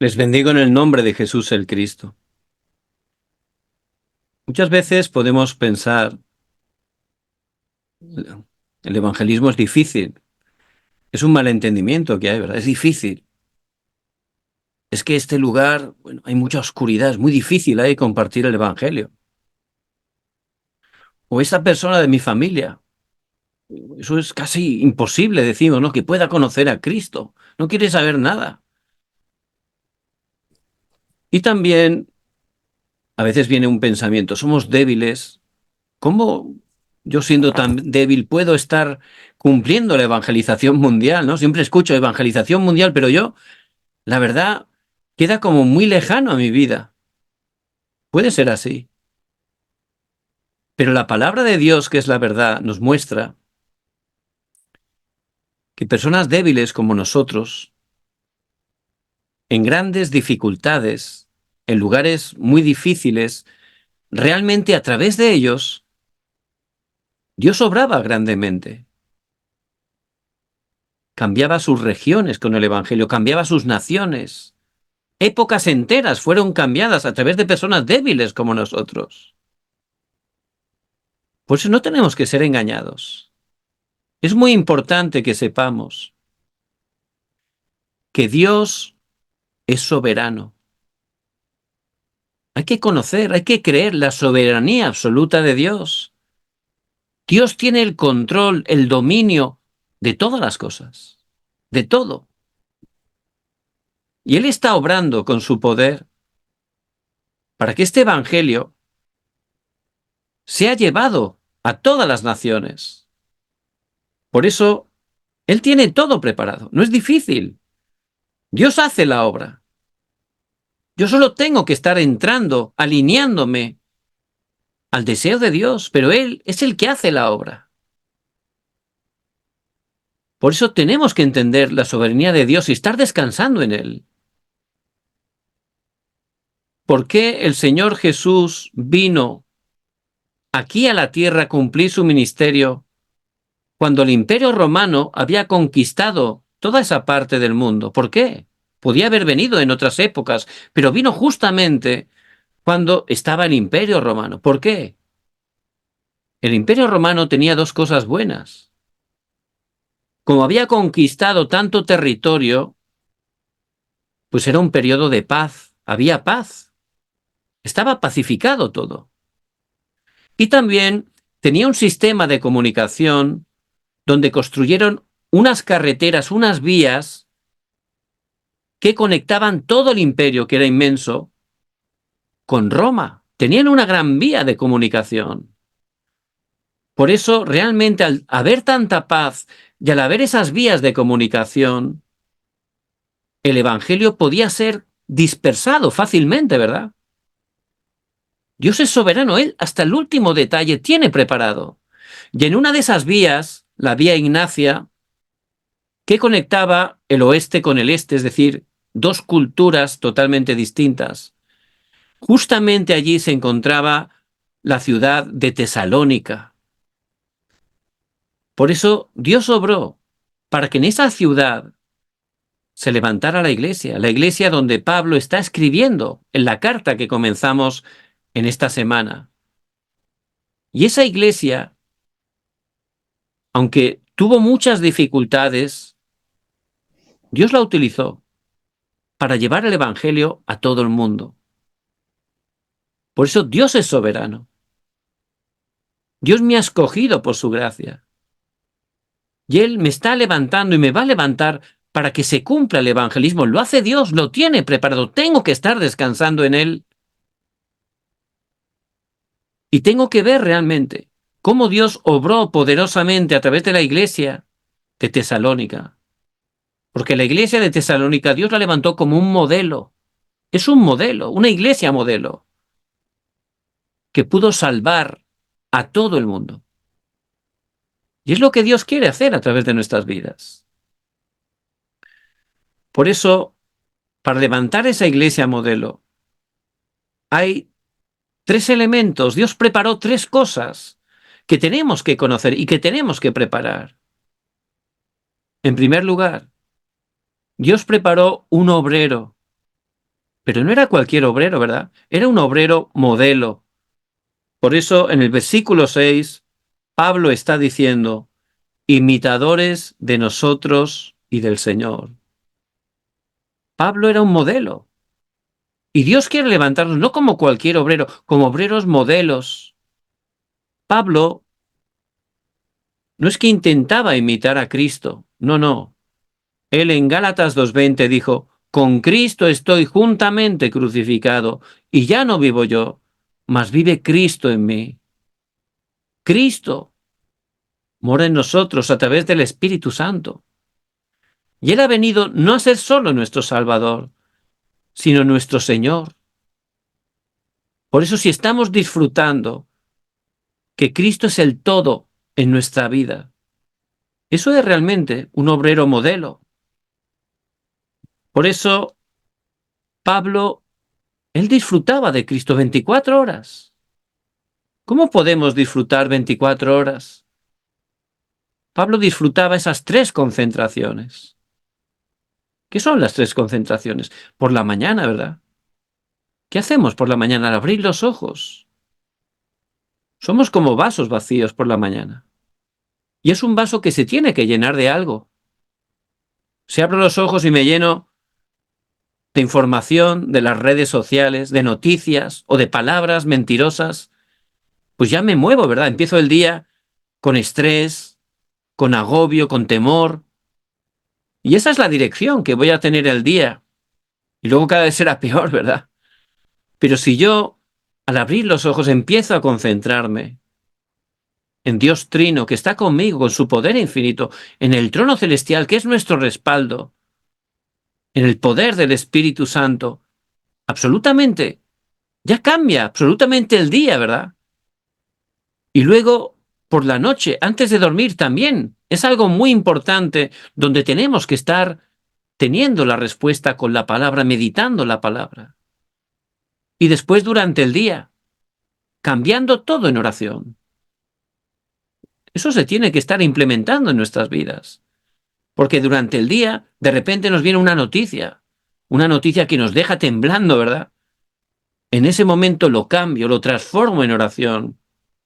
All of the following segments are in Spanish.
Les bendigo en el nombre de Jesús el Cristo. Muchas veces podemos pensar, el evangelismo es difícil, es un malentendimiento que hay, ¿verdad? Es difícil. Es que este lugar, bueno, hay mucha oscuridad, es muy difícil ahí compartir el evangelio. O esta persona de mi familia, eso es casi imposible, decimos, ¿no? Que pueda conocer a Cristo. No quiere saber nada. Y también a veces viene un pensamiento, somos débiles. ¿Cómo yo siendo tan débil puedo estar cumpliendo la evangelización mundial, ¿no? Siempre escucho evangelización mundial, pero yo, la verdad, queda como muy lejano a mi vida. Puede ser así. Pero la palabra de Dios, que es la verdad, nos muestra que personas débiles como nosotros, en grandes dificultades, en lugares muy difíciles, realmente a través de ellos, Dios obraba grandemente. Cambiaba sus regiones con el Evangelio, cambiaba sus naciones. Épocas enteras fueron cambiadas a través de personas débiles como nosotros. Por eso no tenemos que ser engañados. Es muy importante que sepamos que Dios es soberano. Hay que conocer, hay que creer la soberanía absoluta de Dios. Dios tiene el control, el dominio de todas las cosas, de todo. Y Él está obrando con su poder para que este Evangelio sea llevado a todas las naciones. Por eso, Él tiene todo preparado. No es difícil. Dios hace la obra. Yo solo tengo que estar entrando, alineándome al deseo de Dios, pero Él es el que hace la obra. Por eso tenemos que entender la soberanía de Dios y estar descansando en Él. ¿Por qué el Señor Jesús vino aquí a la tierra a cumplir su ministerio cuando el Imperio Romano había conquistado toda esa parte del mundo? ¿Por qué? Podía haber venido en otras épocas, pero vino justamente cuando estaba el Imperio Romano. ¿Por qué? El Imperio Romano tenía dos cosas buenas. Como había conquistado tanto territorio, pues era un periodo de paz, había paz, estaba pacificado todo. Y también tenía un sistema de comunicación donde construyeron unas carreteras, unas vías que conectaban todo el imperio, que era inmenso, con Roma. Tenían una gran vía de comunicación. Por eso, realmente, al haber tanta paz y al haber esas vías de comunicación, el Evangelio podía ser dispersado fácilmente, ¿verdad? Dios es soberano, Él hasta el último detalle tiene preparado. Y en una de esas vías, la vía Ignacia, que conectaba el oeste con el este, es decir, dos culturas totalmente distintas, justamente allí se encontraba la ciudad de Tesalónica. Por eso Dios obró para que en esa ciudad se levantara la iglesia donde Pablo está escribiendo en la carta que comenzamos en esta semana. Y esa iglesia, aunque tuvo muchas dificultades, Dios la utilizó para llevar el Evangelio a todo el mundo. Por eso Dios es soberano. Dios me ha escogido por su gracia. Y Él me está levantando y me va a levantar para que se cumpla el evangelismo. Lo hace Dios, lo tiene preparado. Tengo que estar descansando en Él. Y tengo que ver realmente cómo Dios obró poderosamente a través de la iglesia de Tesalónica. Porque la iglesia de Tesalónica Dios la levantó como un modelo. Es un modelo, una iglesia modelo, que pudo salvar a todo el mundo. Y es lo que Dios quiere hacer a través de nuestras vidas. Por eso, para levantar esa iglesia modelo, hay tres elementos. Dios preparó tres cosas que tenemos que conocer y que tenemos que preparar. En primer lugar, Dios preparó un obrero. Pero no era cualquier obrero, ¿verdad? Era un obrero modelo. Por eso en el versículo 6, Pablo está diciendo, imitadores de nosotros y del Señor. Pablo era un modelo. Y Dios quiere levantarnos no como cualquier obrero, como obreros modelos. Pablo no es que intentaba imitar a Cristo, no, no. Él en Gálatas 2:20 dijo, con Cristo estoy juntamente crucificado, y ya no vivo yo, mas vive Cristo en mí. Cristo mora en nosotros a través del Espíritu Santo. Y Él ha venido no a ser solo nuestro Salvador, sino nuestro Señor. Por eso si estamos disfrutando que Cristo es el todo en nuestra vida, eso es realmente un obrero modelo. Por eso Pablo, él disfrutaba de Cristo 24 horas. ¿Cómo podemos disfrutar 24 horas? Pablo disfrutaba esas 3 concentraciones. ¿Qué son las 3 concentraciones? Por la mañana, ¿verdad? ¿Qué hacemos por la mañana al abrir los ojos? Somos como vasos vacíos por la mañana. Y es un vaso que se tiene que llenar de algo. Si abro los ojos y me lleno de información, de las redes sociales, de noticias o de palabras mentirosas, pues ya me muevo, ¿verdad? Empiezo el día con estrés, con agobio, con temor. Y esa es la dirección que voy a tener el día. Y luego cada vez será peor, ¿verdad? Pero si yo, al abrir los ojos, empiezo a concentrarme en Dios Trino, que está conmigo, con su poder infinito, en el trono celestial, que es nuestro respaldo, en el poder del Espíritu Santo, absolutamente, ya cambia absolutamente el día, ¿verdad? Y luego, por la noche, antes de dormir también, es algo muy importante donde tenemos que estar teniendo la respuesta con la palabra, meditando la palabra. Y después durante el día, cambiando todo en oración. Eso se tiene que estar implementando en nuestras vidas. Porque durante el día, de repente nos viene una noticia que nos deja temblando, ¿verdad? En ese momento lo cambio, lo transformo en oración.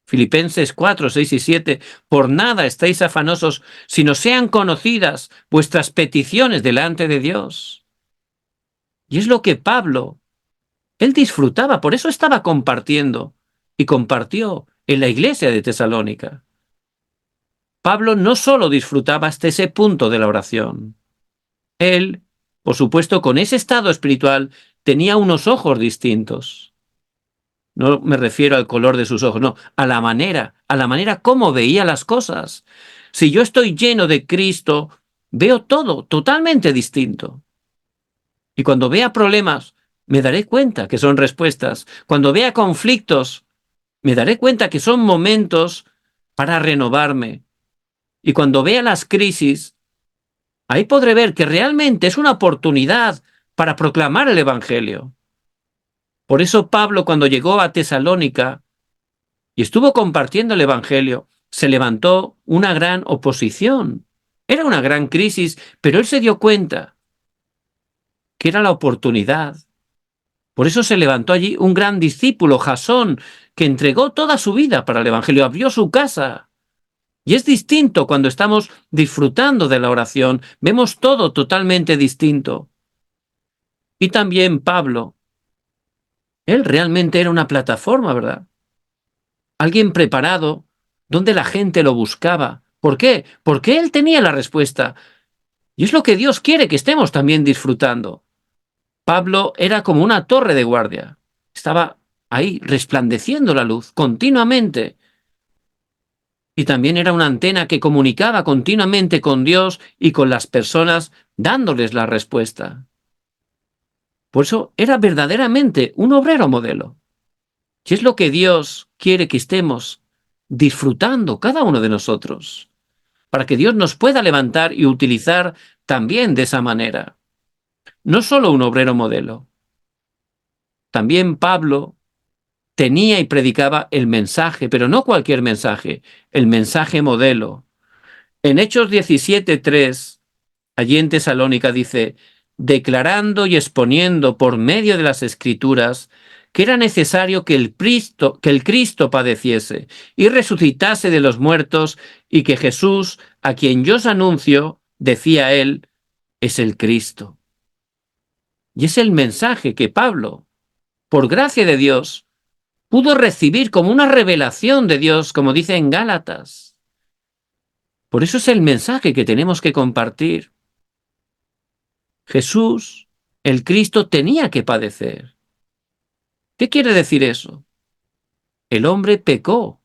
Filipenses 4, 6 y 7, por nada estáis afanosos, sino sean conocidas vuestras peticiones delante de Dios. Y es lo que Pablo, él disfrutaba, por eso estaba compartiendo, y compartió en la iglesia de Tesalónica. Pablo no solo disfrutaba hasta ese punto de la oración. Él, por supuesto, con ese estado espiritual, tenía unos ojos distintos. No me refiero al color de sus ojos, no, a la manera como veía las cosas. Si yo estoy lleno de Cristo, veo todo totalmente distinto. Y cuando vea problemas, me daré cuenta que son respuestas. Cuando vea conflictos, me daré cuenta que son momentos para renovarme. Y cuando vea las crisis, ahí podré ver que realmente es una oportunidad para proclamar el Evangelio. Por eso Pablo, cuando llegó a Tesalónica y estuvo compartiendo el Evangelio, se levantó una gran oposición. Era una gran crisis, pero él se dio cuenta que era la oportunidad. Por eso se levantó allí un gran discípulo, Jasón, que entregó toda su vida para el Evangelio, abrió su casa. Y es distinto cuando estamos disfrutando de la oración, vemos todo totalmente distinto. Y también Pablo, él realmente era una plataforma, ¿verdad? Alguien preparado, donde la gente lo buscaba. ¿Por qué? Porque él tenía la respuesta. Y es lo que Dios quiere que estemos también disfrutando. Pablo era como una torre de guardia. Estaba ahí resplandeciendo la luz continuamente. Y también era una antena que comunicaba continuamente con Dios y con las personas, dándoles la respuesta. Por eso era verdaderamente un obrero modelo. Y es lo que Dios quiere que estemos disfrutando cada uno de nosotros, para que Dios nos pueda levantar y utilizar también de esa manera. No solo un obrero modelo. También Pablo tenía y predicaba el mensaje, pero no cualquier mensaje, el mensaje modelo. En Hechos 17:3, allí en Tesalónica dice, declarando y exponiendo por medio de las Escrituras que era necesario que el Cristo padeciese y resucitase de los muertos, y que Jesús, a quien yo os anuncio, decía él, es el Cristo. Y es el mensaje que Pablo, por gracia de Dios, pudo recibir como una revelación de Dios, como dice en Gálatas. Por eso es el mensaje que tenemos que compartir. Jesús, el Cristo, tenía que padecer. ¿Qué quiere decir eso? El hombre pecó.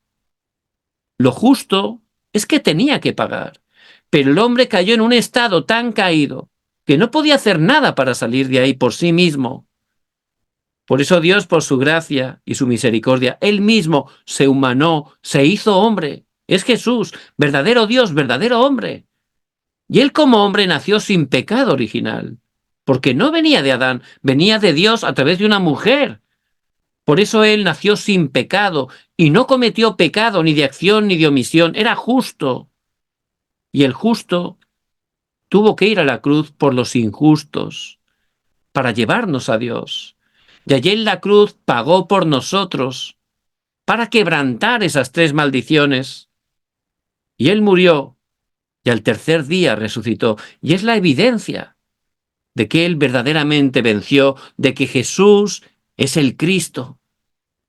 Lo justo es que tenía que pagar. Pero el hombre cayó en un estado tan caído que no podía hacer nada para salir de ahí por sí mismo. Por eso Dios, por su gracia y su misericordia, Él mismo se humanó, se hizo hombre. Es Jesús, verdadero Dios, verdadero hombre. Y Él como hombre nació sin pecado original, porque no venía de Adán, venía de Dios a través de una mujer. Por eso Él nació sin pecado y no cometió pecado ni de acción ni de omisión, era justo. Y el justo tuvo que ir a la cruz por los injustos, para llevarnos a Dios. Y allí en la cruz pagó por nosotros, para quebrantar esas 3 maldiciones. Y Él murió, y al tercer día resucitó. Y es la evidencia de que Él verdaderamente venció, de que Jesús es el Cristo.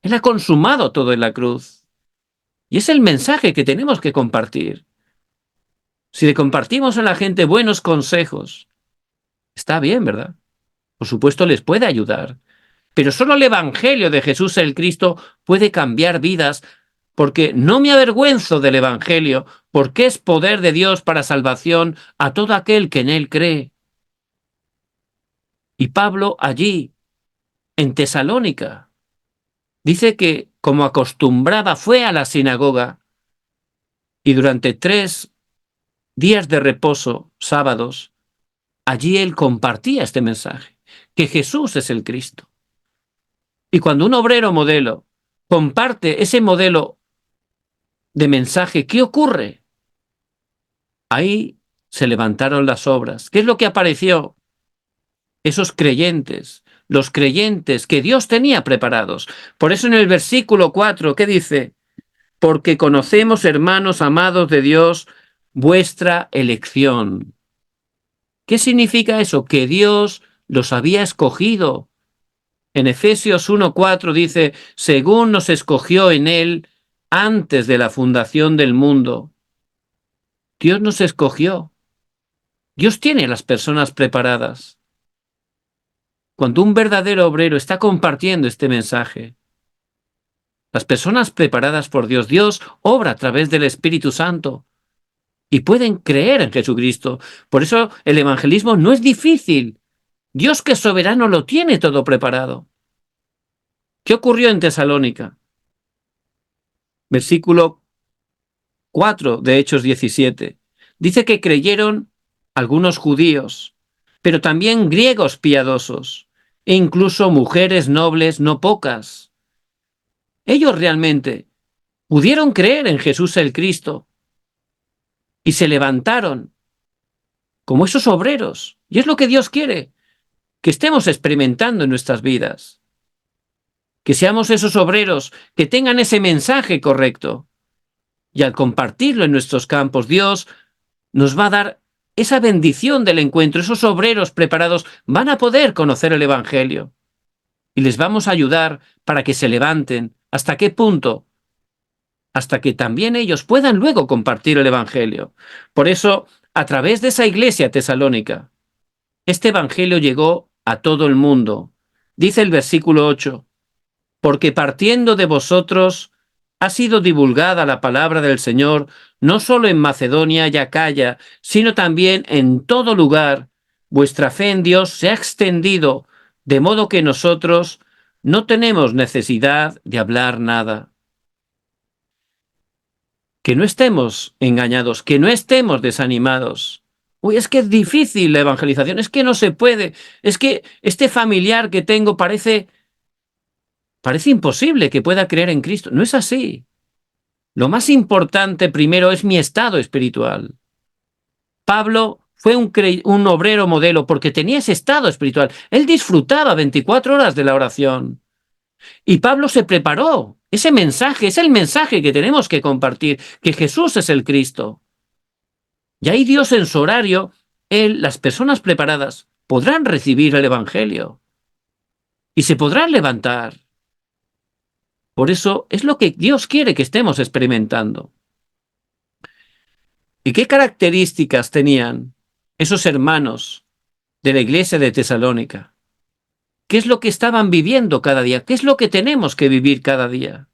Él ha consumado todo en la cruz. Y es el mensaje que tenemos que compartir. Si le compartimos a la gente buenos consejos, está bien, ¿verdad? Por supuesto les puede ayudar. Pero solo el Evangelio de Jesús el Cristo puede cambiar vidas, porque no me avergüenzo del Evangelio, porque es poder de Dios para salvación a todo aquel que en él cree. Y Pablo allí, en Tesalónica, dice que, como acostumbraba, fue a la sinagoga y durante 3 días de reposo, sábados, allí él compartía este mensaje, que Jesús es el Cristo. Y cuando un obrero modelo comparte ese modelo de mensaje, ¿qué ocurre? Ahí se levantaron las obras. ¿Qué es lo que apareció? Esos creyentes, los creyentes que Dios tenía preparados. Por eso en el versículo 4, ¿qué dice? Porque conocemos, hermanos amados de Dios, vuestra elección. ¿Qué significa eso? Que Dios los había escogido. En Efesios 1:4 dice, según nos escogió en Él antes de la fundación del mundo. Dios nos escogió. Dios tiene a las personas preparadas. Cuando un verdadero obrero está compartiendo este mensaje, las personas preparadas por Dios, Dios obra a través del Espíritu Santo y pueden creer en Jesucristo. Por eso el evangelismo no es difícil. Dios, que es soberano, lo tiene todo preparado. ¿Qué ocurrió en Tesalónica? Versículo 4 de Hechos 17. Dice que creyeron algunos judíos, pero también griegos piadosos, e incluso mujeres nobles no pocas. Ellos realmente pudieron creer en Jesús el Cristo y se levantaron como esos obreros. Y es lo que Dios quiere, que estemos experimentando en nuestras vidas. Que seamos esos obreros que tengan ese mensaje correcto. Y al compartirlo en nuestros campos, Dios nos va a dar esa bendición del encuentro. Esos obreros preparados van a poder conocer el Evangelio. Y les vamos a ayudar para que se levanten. ¿Hasta qué punto? Hasta que también ellos puedan luego compartir el Evangelio. Por eso, a través de esa iglesia tesalónica, este Evangelio llegó a todo el mundo. Dice el versículo 8, porque partiendo de vosotros ha sido divulgada la palabra del Señor, no solo en Macedonia y Acaya, sino también en todo lugar. Vuestra fe en Dios se ha extendido, de modo que nosotros no tenemos necesidad de hablar nada. Que no estemos engañados, que no estemos desanimados. Uy, es que es difícil la evangelización, es que no se puede, es que este familiar que tengo parece imposible que pueda creer en Cristo. No es así. Lo más importante primero es mi estado espiritual. Pablo fue un obrero modelo porque tenía ese estado espiritual. Él disfrutaba 24 horas de la oración. Y Pablo se preparó. Ese mensaje es el mensaje que tenemos que compartir, que Jesús es el Cristo. Y ahí Dios en su horario, las personas preparadas, podrán recibir el Evangelio y se podrán levantar. Por eso es lo que Dios quiere que estemos experimentando. ¿Y qué características tenían esos hermanos de la iglesia de Tesalónica? ¿Qué es lo que estaban viviendo cada día? ¿Qué es lo que tenemos que vivir cada día?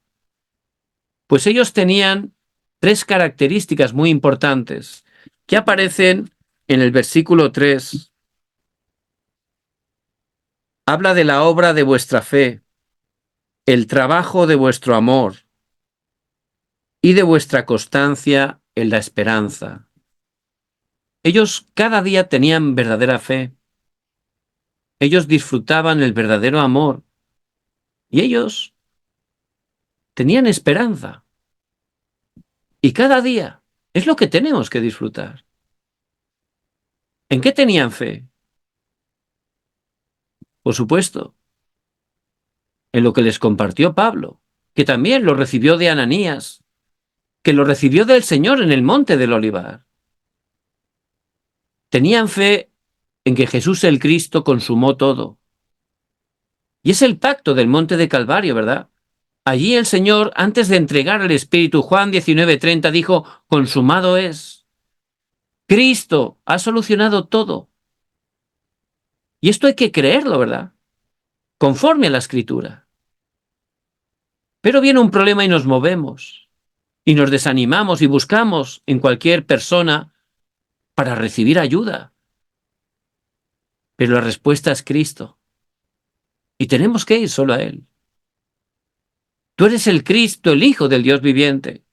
Pues ellos tenían 3 características muy importantes que aparecen en el versículo 3. Habla de la obra de vuestra fe, el trabajo de vuestro amor y de vuestra constancia en la esperanza. Ellos cada día tenían verdadera fe. Ellos disfrutaban el verdadero amor y ellos tenían esperanza. Y cada día es lo que tenemos que disfrutar. ¿En qué tenían fe? Por supuesto, en lo que les compartió Pablo, que también lo recibió de Ananías, que lo recibió del Señor en el monte del Olivar. Tenían fe en que Jesús el Cristo consumó todo. Y es el pacto del monte de Calvario, ¿verdad? Allí el Señor, antes de entregar el Espíritu, Juan 19:30, dijo, consumado es. Cristo ha solucionado todo. Y esto hay que creerlo, ¿verdad? Conforme a la Escritura. Pero viene un problema y nos movemos. Y nos desanimamos y buscamos en cualquier persona para recibir ayuda. Pero la respuesta es Cristo. Y tenemos que ir solo a Él. Tú eres el Cristo, el Hijo del Dios viviente.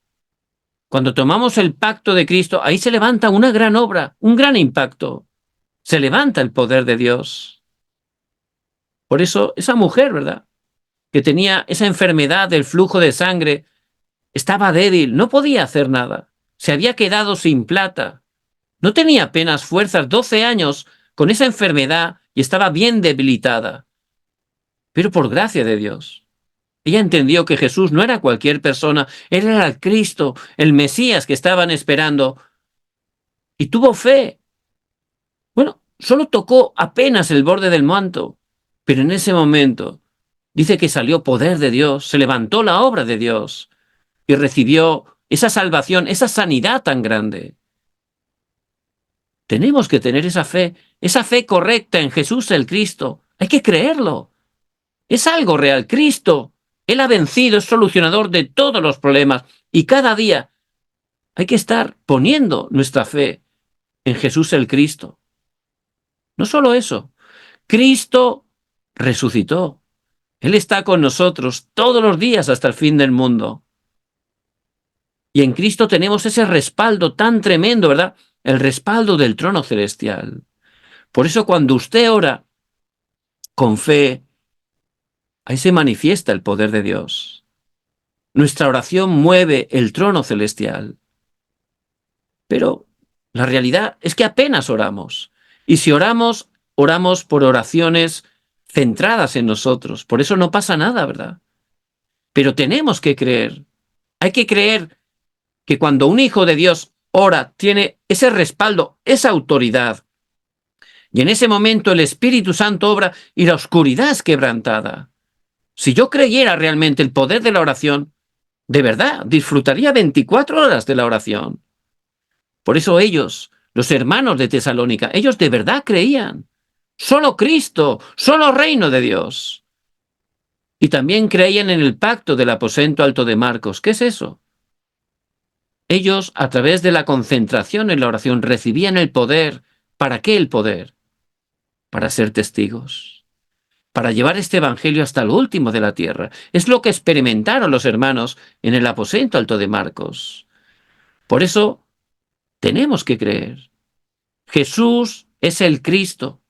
Cuando tomamos el pacto de Cristo, ahí se levanta una gran obra, un gran impacto. Se levanta el poder de Dios. Por eso esa mujer, ¿verdad?, que tenía esa enfermedad del flujo de sangre, estaba débil, no podía hacer nada. Se había quedado sin plata. No tenía apenas fuerzas, 12 años con esa enfermedad y estaba bien debilitada. Pero por gracia de Dios, ella entendió que Jesús no era cualquier persona, él era el Cristo, el Mesías que estaban esperando, y tuvo fe. Bueno, solo tocó apenas el borde del manto, pero en ese momento dice que salió poder de Dios, se levantó la obra de Dios y recibió esa salvación, esa sanidad tan grande. Tenemos que tener esa fe correcta en Jesús el Cristo. Hay que creerlo. Es algo real. Cristo, Él ha vencido, es solucionador de todos los problemas. Y cada día hay que estar poniendo nuestra fe en Jesús el Cristo. No solo eso. Cristo resucitó. Él está con nosotros todos los días hasta el fin del mundo. Y en Cristo tenemos ese respaldo tan tremendo, ¿verdad? El respaldo del trono celestial. Por eso cuando usted ora con fe, ahí se manifiesta el poder de Dios. Nuestra oración mueve el trono celestial. Pero la realidad es que apenas oramos. Y si oramos, oramos por oraciones centradas en nosotros. Por eso no pasa nada, ¿verdad? Pero tenemos que creer. Hay que creer que cuando un hijo de Dios ora, tiene ese respaldo, esa autoridad. Y en ese momento el Espíritu Santo obra y la oscuridad es quebrantada. Si yo creyera realmente el poder de la oración, de verdad, disfrutaría 24 horas de la oración. Por eso ellos, los hermanos de Tesalónica, ellos de verdad creían. Solo Cristo, solo reino de Dios. Y también creían en el pacto del aposento alto de Marcos. ¿Qué es eso? Ellos, a través de la concentración en la oración, recibían el poder. ¿Para qué el poder? Para ser testigos. Para llevar este evangelio hasta lo último de la tierra. Es lo que experimentaron los hermanos en el aposento alto de Marcos. Por eso, tenemos que creer. Jesús es el Cristo.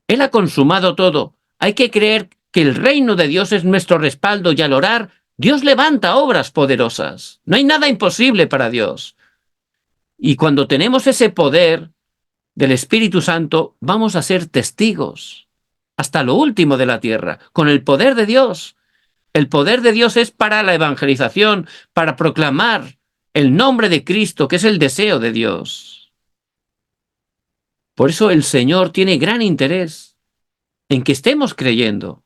Él ha consumado todo. Hay que creer que el reino de Dios es nuestro respaldo y al orar, Dios levanta obras poderosas. No hay nada imposible para Dios. Y cuando tenemos ese poder del Espíritu Santo, vamos a ser testigos hasta lo último de la tierra, con el poder de Dios. El poder de Dios es para la evangelización, para proclamar el nombre de Cristo, que es el deseo de Dios. Por eso el Señor tiene gran interés en que estemos creyendo.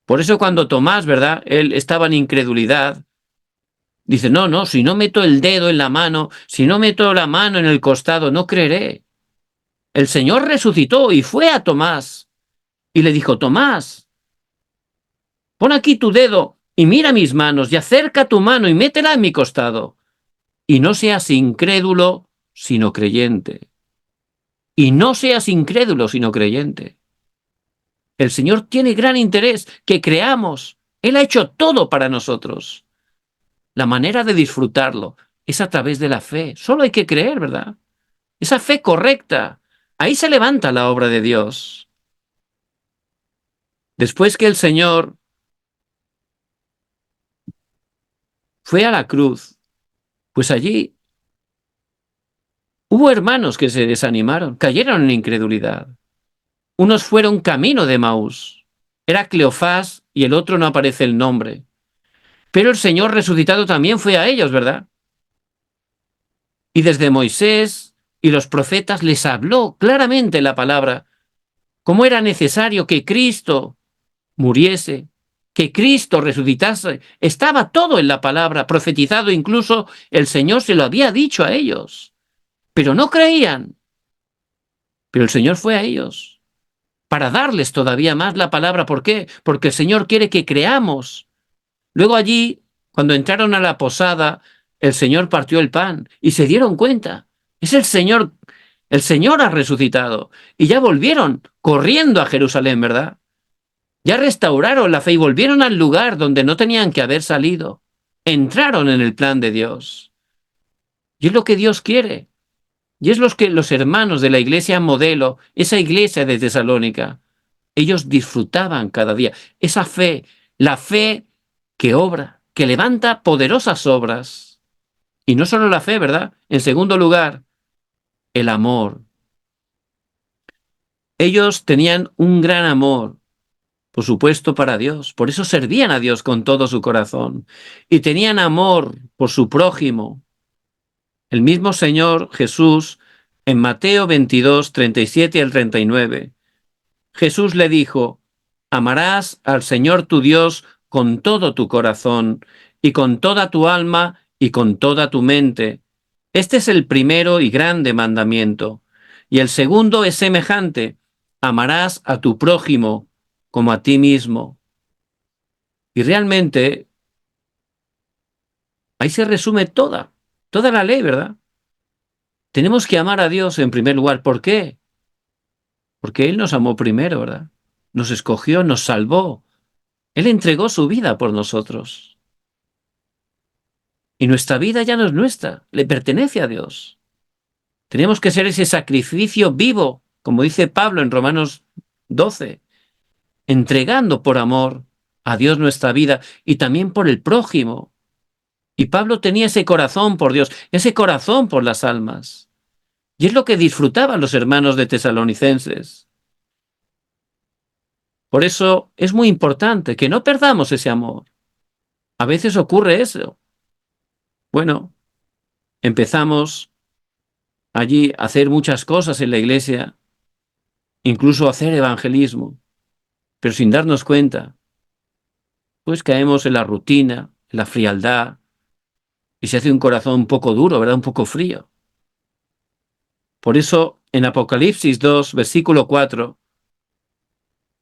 Por eso cuando Tomás, ¿verdad? Él estaba en incredulidad. Dice, no, no, si no meto el dedo en la mano, si no meto la mano en el costado, no creeré. El Señor resucitó y fue a Tomás y le dijo, Tomás, pon aquí tu dedo y mira mis manos y acerca tu mano y métela en mi costado. Y no seas incrédulo, sino creyente. Y no seas incrédulo, sino creyente. El Señor tiene gran interés que creamos. Él ha hecho todo para nosotros. La manera de disfrutarlo es a través de la fe. Solo hay que creer, ¿verdad? Esa fe correcta. Ahí se levanta la obra de Dios. Después que el Señor fue a la cruz, pues allí hubo hermanos que se desanimaron, cayeron en incredulidad. Unos fueron camino de Maús. Era Cleofás y el otro no aparece el nombre. Pero el Señor resucitado también fue a ellos, ¿verdad? Y desde Moisés y los profetas les habló claramente la palabra, cómo era necesario que Cristo muriese, que Cristo resucitase. Estaba todo en la palabra, profetizado, incluso el Señor se lo había dicho a ellos. Pero no creían. Pero el Señor fue a ellos para darles todavía más la palabra. ¿Por qué? Porque el Señor quiere que creamos. Luego allí, cuando entraron a la posada, el Señor partió el pan y se dieron cuenta. Es el Señor ha resucitado. Y ya volvieron corriendo a Jerusalén, ¿verdad? Ya restauraron la fe y volvieron al lugar donde no tenían que haber salido. Entraron en el plan de Dios. Y es lo que Dios quiere. Y es lo que los hermanos de la iglesia modelo, esa iglesia de Tesalónica, ellos disfrutaban cada día. Esa fe, la fe que obra, que levanta poderosas obras. Y no solo la fe, ¿verdad? En segundo lugar, el amor. Ellos tenían un gran amor, por supuesto, para Dios. Por eso servían a Dios con todo su corazón. Y tenían amor por su prójimo. El mismo Señor Jesús, en Mateo 22, 37 al 39, Jesús le dijo, amarás al Señor tu Dios con todo tu corazón y con toda tu alma y con toda tu mente. Este es el primero y grande mandamiento. Y el segundo es semejante, amarás a tu prójimo como a ti mismo. Y realmente ahí se resume toda la ley, ¿verdad? Tenemos que amar a Dios en primer lugar. ¿Por qué? Porque Él nos amó primero, ¿verdad? Nos escogió, nos salvó. Él entregó su vida por nosotros. Y nuestra vida ya no es nuestra, le pertenece a Dios. Tenemos que ser ese sacrificio vivo, como dice Pablo en Romanos 12, entregando por amor a Dios nuestra vida y también por el prójimo. Y Pablo tenía ese corazón por Dios, ese corazón por las almas. Y es lo que disfrutaban los hermanos de Tesalonicenses. Por eso es muy importante que no perdamos ese amor. A veces ocurre eso. Bueno, empezamos allí a hacer muchas cosas en la iglesia, incluso hacer evangelismo, pero sin darnos cuenta, pues caemos en la rutina, en la frialdad, y se hace un corazón un poco duro, ¿verdad? Un poco frío. Por eso, en Apocalipsis 2, versículo 4,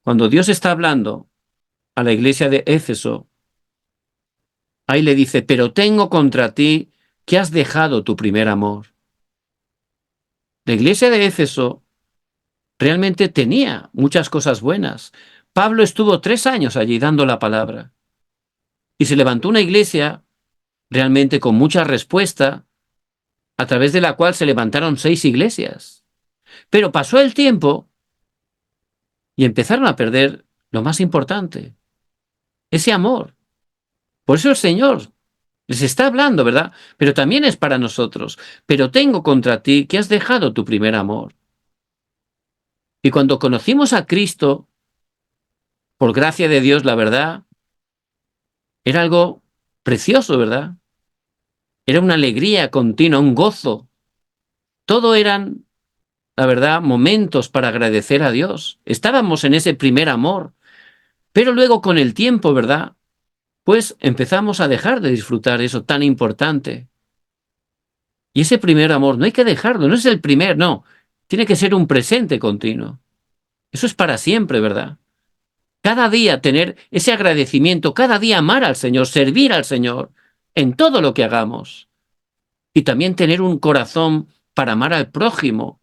cuando Dios está hablando a la iglesia de Éfeso, ahí le dice, pero tengo contra ti que has dejado tu primer amor. La iglesia de Éfeso realmente tenía muchas cosas buenas. Pablo estuvo 3 años allí dando la palabra. Y se levantó una iglesia realmente con mucha respuesta, a través de la cual se levantaron 6 iglesias. Pero pasó el tiempo y empezaron a perder lo más importante, ese amor. Por eso el Señor Les está hablando, ¿verdad? Pero también es para nosotros. Pero tengo contra ti que has dejado tu primer amor. Y cuando conocimos a Cristo, por gracia de Dios, la verdad, era algo precioso, ¿verdad? Era una alegría continua, un gozo. Todo eran, la verdad, momentos para agradecer a Dios. Estábamos en ese primer amor. Pero luego con el tiempo, ¿verdad? Pues empezamos a dejar de disfrutar eso tan importante. Y ese primer amor no hay que dejarlo, no es el primer, no. Tiene que ser un presente continuo. Eso es para siempre, ¿verdad? Cada día tener ese agradecimiento, cada día amar al Señor, servir al Señor en todo lo que hagamos. Y también tener un corazón para amar al prójimo.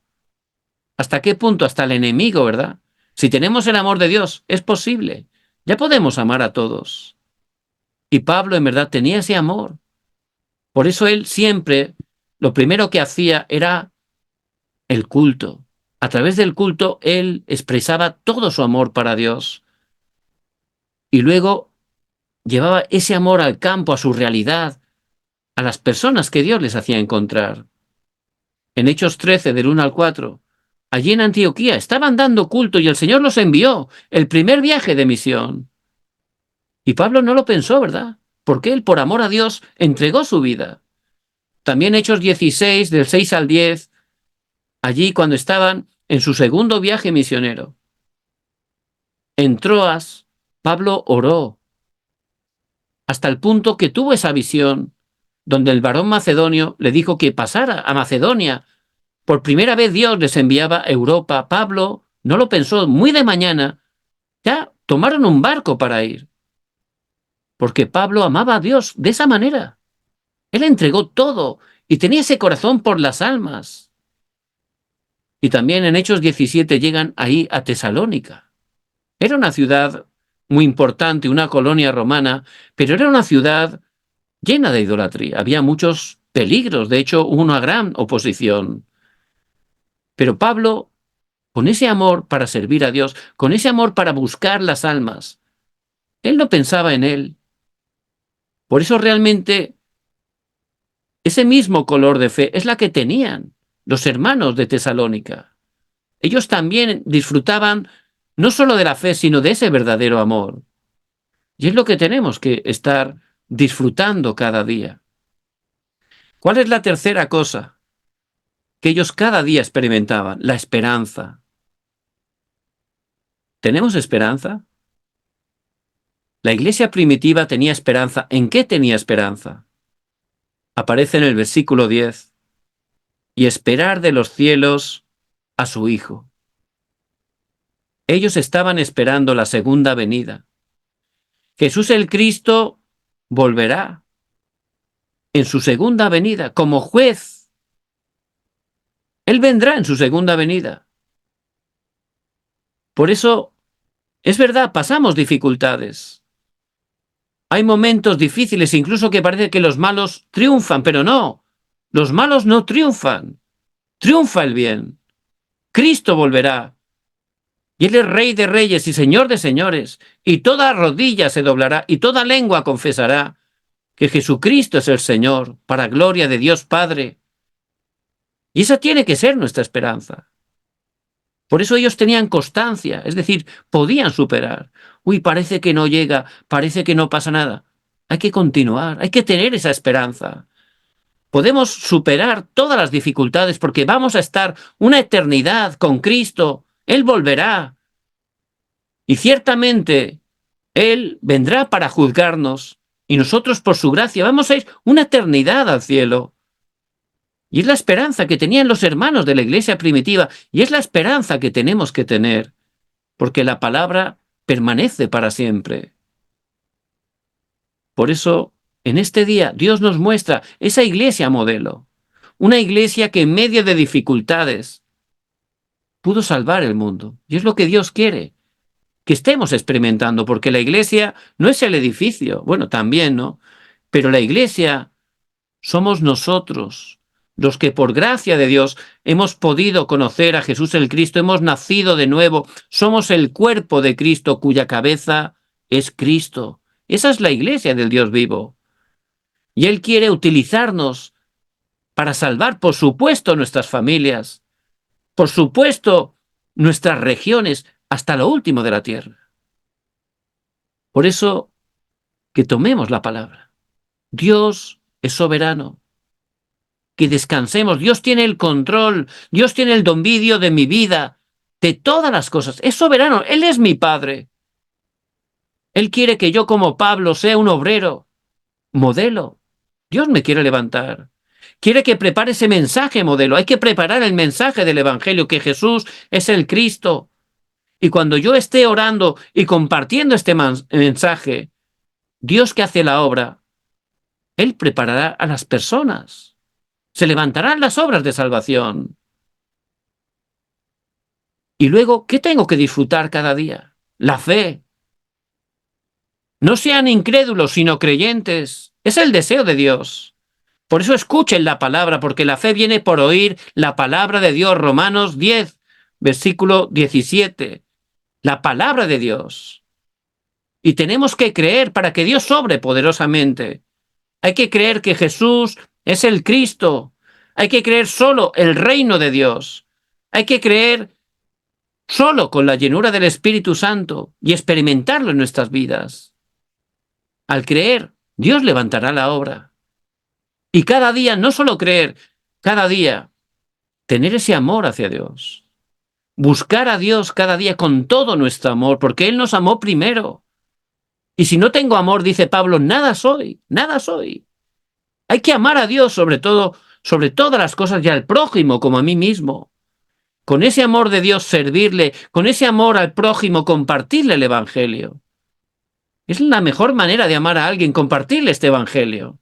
¿Hasta qué punto? Hasta el enemigo, ¿verdad? Si tenemos el amor de Dios, es posible. Ya podemos amar a todos. Y Pablo en verdad tenía ese amor. Por eso él siempre, lo primero que hacía era el culto. A través del culto él expresaba todo su amor para Dios. Y luego llevaba ese amor al campo, a su realidad, a las personas que Dios les hacía encontrar. En Hechos 13, del 1 al 4, allí en Antioquía estaban dando culto y el Señor los envió, el primer viaje de misión. Y Pablo no lo pensó, ¿verdad? Porque él, por amor a Dios, entregó su vida. También Hechos 16, del 6 al 10, allí cuando estaban en su segundo viaje misionero. En Troas, Pablo oró hasta el punto que tuvo esa visión donde el varón macedonio le dijo que pasara a Macedonia. Por primera vez Dios les enviaba a Europa. Pablo no lo pensó, muy de mañana ya tomaron un barco para ir, porque Pablo amaba a Dios de esa manera. Él entregó todo y tenía ese corazón por las almas. Y también en Hechos 17 llegan ahí a Tesalónica. Era una ciudad muy importante, una colonia romana, pero era una ciudad llena de idolatría. Había muchos peligros, de hecho, hubo una gran oposición. Pero Pablo, con ese amor para servir a Dios, con ese amor para buscar las almas, él no pensaba en él. Por eso realmente ese mismo color de fe es la que tenían los hermanos de Tesalónica. Ellos también disfrutaban no solo de la fe, sino de ese verdadero amor. Y es lo que tenemos que estar disfrutando cada día. ¿Cuál es la tercera cosa que ellos cada día experimentaban? La esperanza. ¿Tenemos esperanza? La iglesia primitiva tenía esperanza. ¿En qué tenía esperanza? Aparece en el versículo 10. Y esperar de los cielos a su Hijo. Ellos estaban esperando la segunda venida. Jesús el Cristo volverá en su segunda venida como juez. Él vendrá en su segunda venida. Por eso, es verdad, pasamos dificultades. Hay momentos difíciles, incluso que parece que los malos triunfan, pero no. Los malos no triunfan. Triunfa el bien. Cristo volverá. Y Él es Rey de reyes y Señor de señores. Y toda rodilla se doblará y toda lengua confesará que Jesucristo es el Señor, para gloria de Dios Padre. Y esa tiene que ser nuestra esperanza. Por eso ellos tenían constancia, es decir, podían superar. Uy, parece que no llega, parece que no pasa nada. Hay que continuar, hay que tener esa esperanza. Podemos superar todas las dificultades porque vamos a estar una eternidad con Cristo. Él volverá. Y ciertamente Él vendrá para juzgarnos y nosotros por su gracia vamos a ir una eternidad al cielo. Y es la esperanza que tenían los hermanos de la iglesia primitiva y es la esperanza que tenemos que tener, porque la palabra permanece para siempre. Por eso, en este día, Dios nos muestra esa iglesia modelo, una iglesia que en medio de dificultades pudo salvar el mundo. Y es lo que Dios quiere, que estemos experimentando, porque la iglesia no es el edificio, bueno, también, ¿no? Pero la iglesia somos nosotros, los que por gracia de Dios hemos podido conocer a Jesús el Cristo, hemos nacido de nuevo, somos el cuerpo de Cristo cuya cabeza es Cristo. Esa es la iglesia del Dios vivo. Y Él quiere utilizarnos para salvar, por supuesto, nuestras familias, por supuesto, nuestras regiones, hasta lo último de la tierra. Por eso, que tomemos la palabra. Dios es soberano. Que descansemos. Dios tiene el control. Dios tiene el dominio de mi vida, de todas las cosas. Es soberano. Él es mi Padre. Él quiere que yo, como Pablo, sea un obrero, modelo. Dios me quiere levantar. Quiere que prepare ese mensaje modelo. Hay que preparar el mensaje del Evangelio, que Jesús es el Cristo. Y cuando yo esté orando y compartiendo este mensaje, Dios que hace la obra, Él preparará a las personas. Se levantarán las obras de salvación. Y luego, ¿qué tengo que disfrutar cada día? La fe. No sean incrédulos, sino creyentes. Es el deseo de Dios. Por eso escuchen la palabra, porque la fe viene por oír la palabra de Dios. Romanos 10, versículo 17. La palabra de Dios. Y tenemos que creer para que Dios obre poderosamente. Hay que creer que Jesús es el Cristo. Hay que creer solo el reino de Dios. Hay que creer solo con la llenura del Espíritu Santo y experimentarlo en nuestras vidas. Al creer, Dios levantará la obra. Y cada día, no solo creer, cada día tener ese amor hacia Dios. Buscar a Dios cada día con todo nuestro amor, porque Él nos amó primero. Y si no tengo amor, dice Pablo, nada soy, nada soy. Hay que amar a Dios sobre todo, sobre todas las cosas y al prójimo como a mí mismo. Con ese amor de Dios servirle, con ese amor al prójimo compartirle el Evangelio. Es la mejor manera de amar a alguien, compartirle este Evangelio.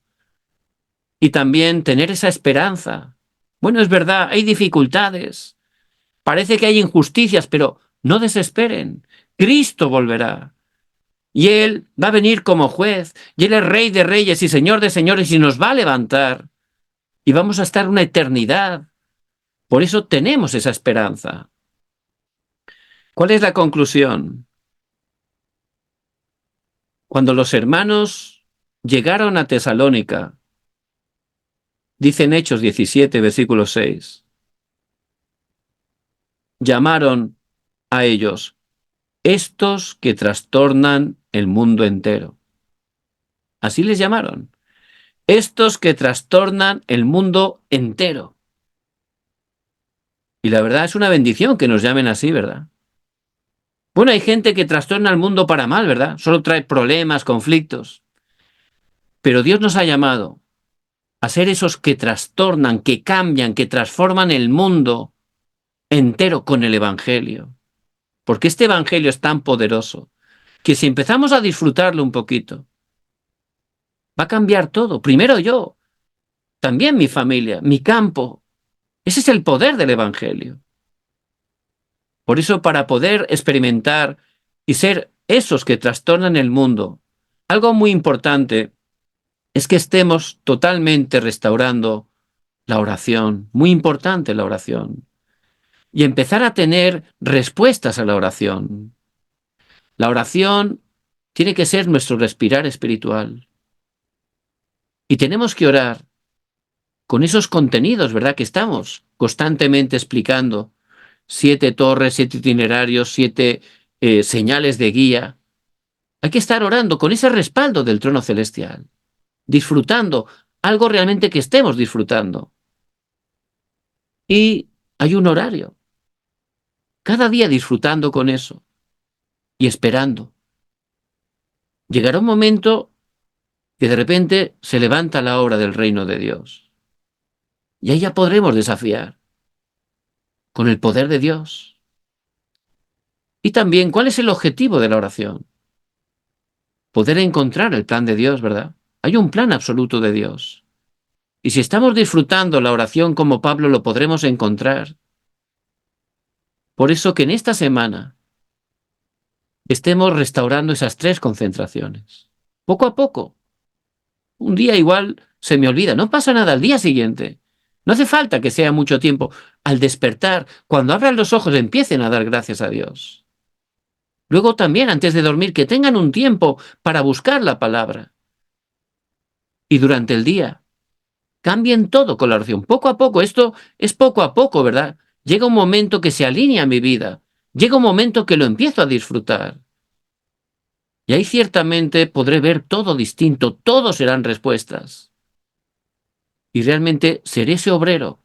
Y también tener esa esperanza. Bueno, es verdad, hay dificultades. Parece que hay injusticias, pero no desesperen. Cristo volverá. Y Él va a venir como juez. Y Él es Rey de reyes y Señor de señores y nos va a levantar. Y vamos a estar una eternidad. Por eso tenemos esa esperanza. ¿Cuál es la conclusión? Cuando los hermanos llegaron a Tesalónica, dice en Hechos 17, versículo 6, llamaron a ellos estos que trastornan el mundo entero. Así les llamaron. Estos que trastornan el mundo entero. Y la verdad es una bendición que nos llamen así, ¿verdad? Bueno, hay gente que trastorna el mundo para mal, ¿verdad? Solo trae problemas, conflictos. Pero Dios nos ha llamado a ser esos que trastornan, que cambian, que transforman el mundo entero con el Evangelio. Porque este Evangelio es tan poderoso que si empezamos a disfrutarlo un poquito, va a cambiar todo. Primero yo, también mi familia, mi campo. Ese es el poder del Evangelio. Por eso, para poder experimentar y ser esos que trastornan el mundo, algo muy importante es que estemos totalmente restaurando la oración. Muy importante la oración. Y empezar a tener respuestas a la oración. La oración tiene que ser nuestro respirar espiritual. Y tenemos que orar con esos contenidos, ¿verdad? Que estamos constantemente explicando. 7 torres, 7 itinerarios, 7 señales de guía. Hay que estar orando con ese respaldo del trono celestial. Disfrutando, algo realmente que estemos disfrutando. Y hay un horario. Cada día disfrutando con eso. Y esperando. Llegará un momento que de repente se levanta la obra del reino de Dios. Y ahí ya podremos desafiar con el poder de Dios. Y también, ¿cuál es el objetivo de la oración? Poder encontrar el plan de Dios, ¿verdad? Hay un plan absoluto de Dios. Y si estamos disfrutando la oración como Pablo, lo podremos encontrar. Por eso que en esta semana estemos restaurando esas 3 concentraciones. Poco a poco. Un día igual se me olvida. No pasa nada al día siguiente. No hace falta que sea mucho tiempo. Al despertar, cuando abran los ojos, empiecen a dar gracias a Dios. Luego también, antes de dormir, que tengan un tiempo para buscar la palabra. y durante el día. Cambien todo con la oración. Poco a poco, esto es poco a poco, ¿verdad? Llega un momento que se alinea mi vida. Llega un momento que lo empiezo a disfrutar. Y ahí ciertamente podré ver todo distinto, todo serán respuestas. Y realmente seré ese obrero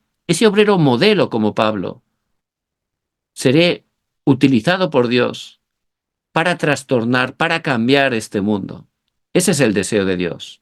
modelo como Pablo. Seré utilizado por Dios para trastornar, para cambiar este mundo. Ese es el deseo de Dios.